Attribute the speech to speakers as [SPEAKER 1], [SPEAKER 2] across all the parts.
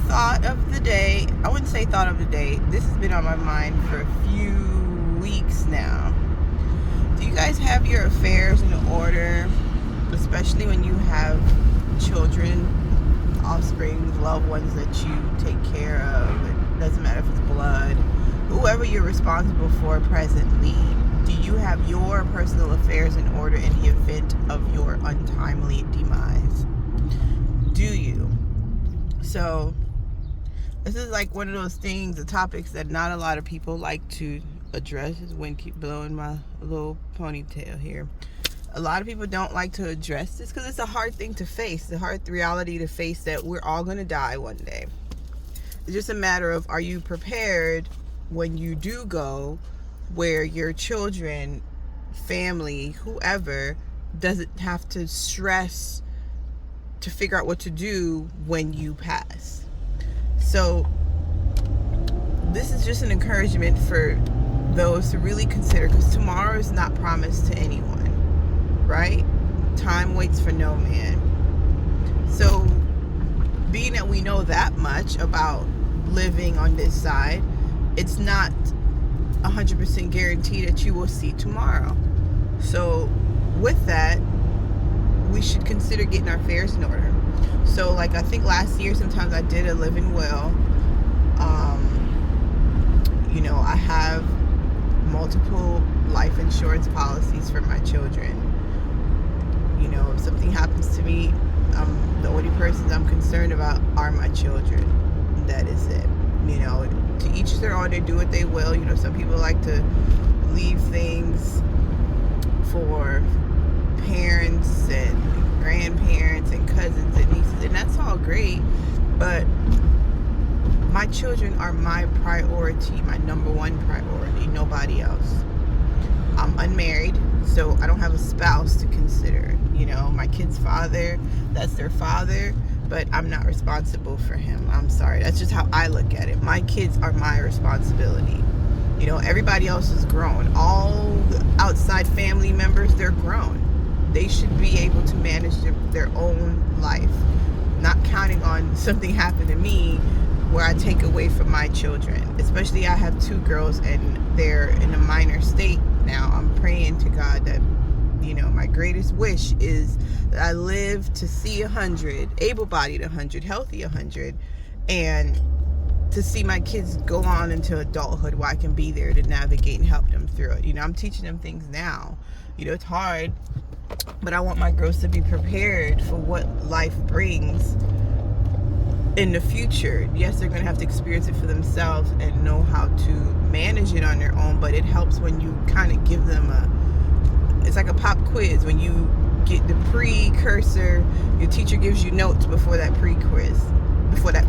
[SPEAKER 1] thought of the day, I wouldn't say thought of the day, this has been on my mind for a few weeks now. Do you guys have your affairs in order, especially when you have children, offspring, loved ones that you take care of? It doesn't matter if it's blood, whoever you're responsible for presently. Do you have your personal affairs in order in the event of your untimely demise? Do you? So this is like one of those things, the topics that not a lot of people like to address. This wind keep blowing my little ponytail here. A lot of people don't like to address this because it's a hard thing to face. It's a hard reality to face that we're all going to die one day. It's just a matter of, are you prepared when you do go, where your children, family, whoever doesn't have to stress to figure out what to do when you pass. So this is just an encouragement for those to really consider, because tomorrow is not promised to anyone, right? Time waits for no man. So being that we know that much about living on this side, it's not 100% guaranteed that you will see tomorrow. So with that, we should consider getting our affairs in order. So like, I think last year sometimes I did a living will. I have multiple life insurance policies for my children. If something happens to me, the only persons I'm concerned about are my children. That is it. To each their own, they do what they will. Some people like to leave things for parents and grandparents and cousins and nieces, and that's all great, but my children are my priority, my number one priority, nobody else. I'm unmarried, so I don't have a spouse to consider. My kid's father, that's their father, but I'm not responsible for him. I'm sorry, that's just how I look at it. My kids are my responsibility. Everybody else is grown. All the outside family members, they're grown. They should be able to manage their own life, not counting on something happened to me where I take away from my children. Especially I have two girls and they're in a minor state now. I'm praying to God that, my greatest wish is that I live to see 100, able-bodied 100, healthy 100, and to see my kids go on into adulthood where I can be there to navigate and help them through it. I'm teaching them things now. It's hard, but I want my girls to be prepared for what life brings in the future. Yes, they're going to have to experience it for themselves and know how to manage it on their own, but it helps when you kind of give them it's like a pop quiz. When you get the precursor, your teacher gives you notes before that before that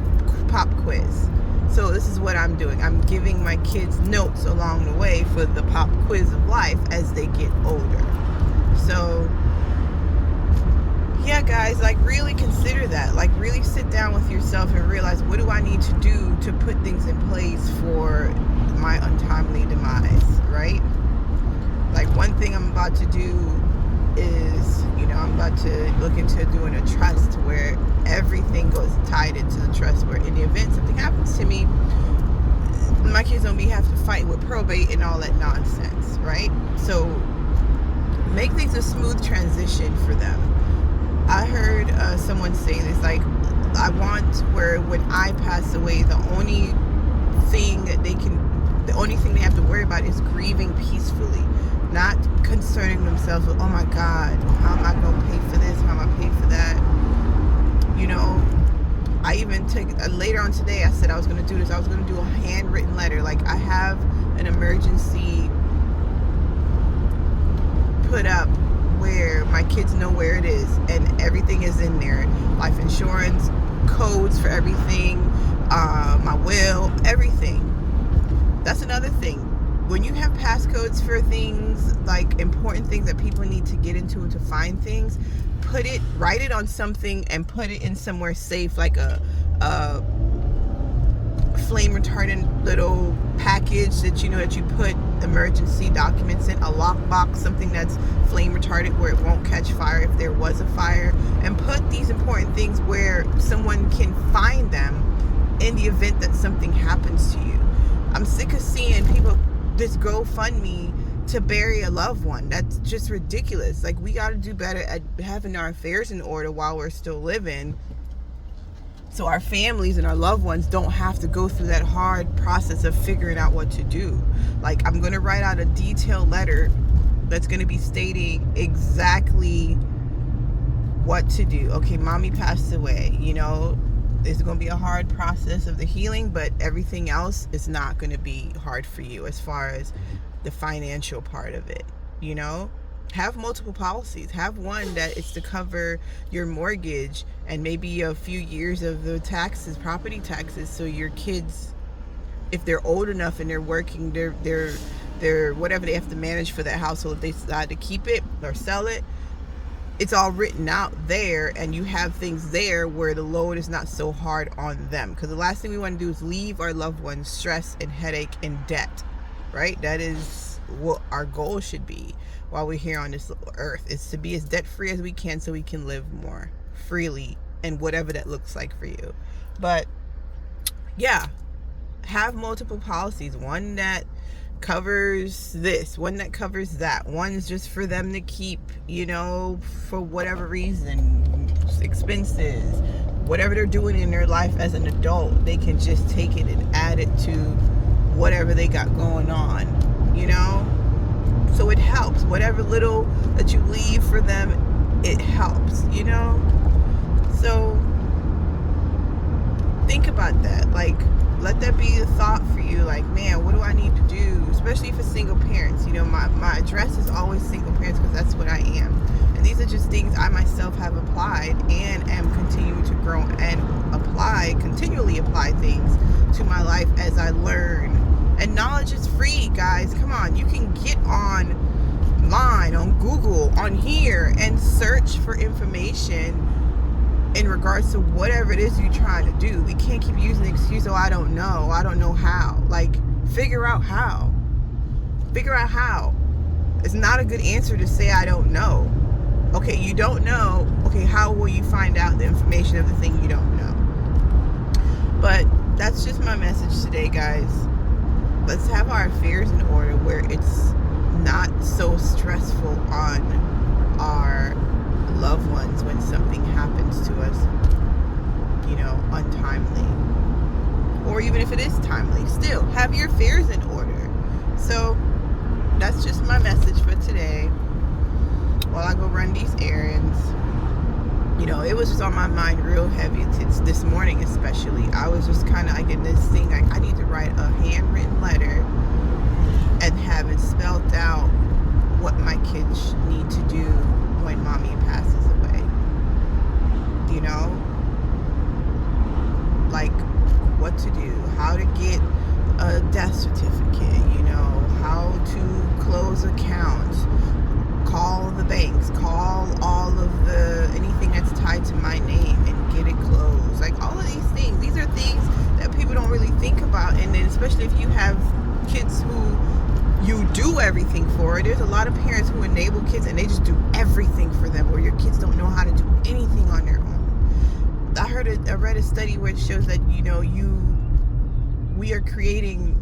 [SPEAKER 1] pop quiz. So this is what I'm doing. I'm giving my kids notes along the way for the pop quiz of life as they get older. So yeah, guys, really consider that. Really sit down with yourself and realize, what do I need to do to put things in place for my untimely demise, right? One thing I'm about to do is, I'm about to look into doing a trust where everything goes tied into the trust, where in the event something happens to me, my kids don't have to fight with probate and all that nonsense, right? So make things a smooth transition for them. I heard someone say this, I want where when I pass away, the only thing they have to worry about is grieving peacefully, not concerning themselves with, oh my God, how am I going to pay for this? How am I going to pay for that? I even took, later on today, I said I was going to do this. I was going to do a handwritten letter. I have an emergency put up where my kids know where it is, and everything is in there. Life insurance, codes for everything, my will, everything. That's another thing. When you have passcodes for things, important things that people need to get into to find things, write it on something and put it in somewhere safe, like a flame retardant little package that you put emergency documents in, a lockbox, something that's flame retardant where it won't catch fire if there was a fire, and put these important things where someone can find them in the event that something happens to you. I'm sick of seeing people just GoFundMe to bury a loved one. That's just ridiculous. Like, we got to do better at having our affairs in order while we're still living, so our families and our loved ones don't have to go through that hard process of figuring out what to do. Like, I'm going to write out a detailed letter that's going to be stating exactly what to do. Okay, mommy passed away, you know, it's going to be a hard process of the healing, but everything else is not going to be hard for you as far as the financial part of it, you know. Have multiple policies. Have one that is to cover your mortgage and maybe a few years of the taxes, property taxes, so your kids, if they're old enough and they're working, they're whatever they have to manage for that household, if they decide to keep it or sell it, it's all written out there, and you have things there where the load is not so hard on them. Because the last thing we want to do is leave our loved ones stress and headache and debt, right? That is what our goal should be while we're here on this earth, is to be as debt free as we can so we can live more freely, and whatever that looks like for you. But yeah, have multiple policies. One that covers this, one that covers that, one's just for them to keep, you know, for whatever reason, expenses, whatever they're doing in their life as an adult, they can just take it and add it to whatever they got going on, you know. So it helps. Whatever little that you leave for them, it helps, you know. So think about that. Like, let that be a thought for you. Like, man, what do I need to do? Especially for single parents. You know, my address is always single parents because that's what I am. And these are just things I myself have applied and am continuing to grow and continually apply things to my life as I learn. And knowledge is free, guys. Come on, you can get online, on Google, on here, and search for information in regards to whatever it is you're trying to do. We can't keep using the excuse, oh, I don't know how. Like, figure out how. It's not a good answer to say I don't know. Okay, you don't know. Okay, how will you find out the information of the thing you don't know? But that's just my message today, guys. Let's have our affairs in order where it's not so stressful on our loved ones when something happens to us, you know, untimely. Or even if it is timely, still have your affairs in order. So that's just my message for today while I go run these errands. You know, it was just on my mind real heavy. It's this morning especially. I was just kind of like in this thing, like, I need to write a handwritten letter and have it spelled out what my kids need to do when mommy passes away. You know? Like, what to do, how to get a death certificate, you know, how to close accounts, call the banks, call all of the anything that's tied to my name and get it closed. Like, all of these things, these are things that people don't really think about. And then especially if you have kids who you do everything for, there's a lot of parents who enable kids and they just do everything for them, or your kids don't know how to do anything on their own. I read a study where it shows that, you know, we are creating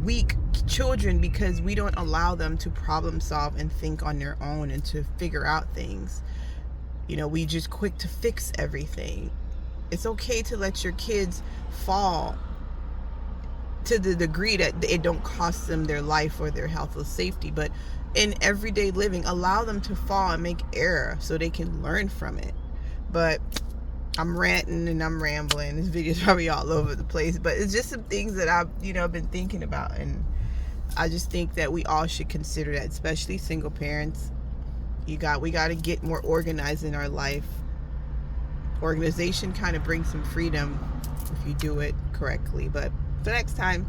[SPEAKER 1] weak children because we don't allow them to problem solve and think on their own and to figure out things. You know, we just quick to fix everything. It's okay to let your kids fall to the degree that it don't cost them their life or their health or safety, but in everyday living, allow them to fall and make error so they can learn from it. But I'm ranting and I'm rambling. This video is probably all over the place, but it's just some things that I've been thinking about, and I just think that we all should consider that, especially single parents. We got to get more organized in our life. Organization kind of brings some freedom if you do it correctly. But for next time,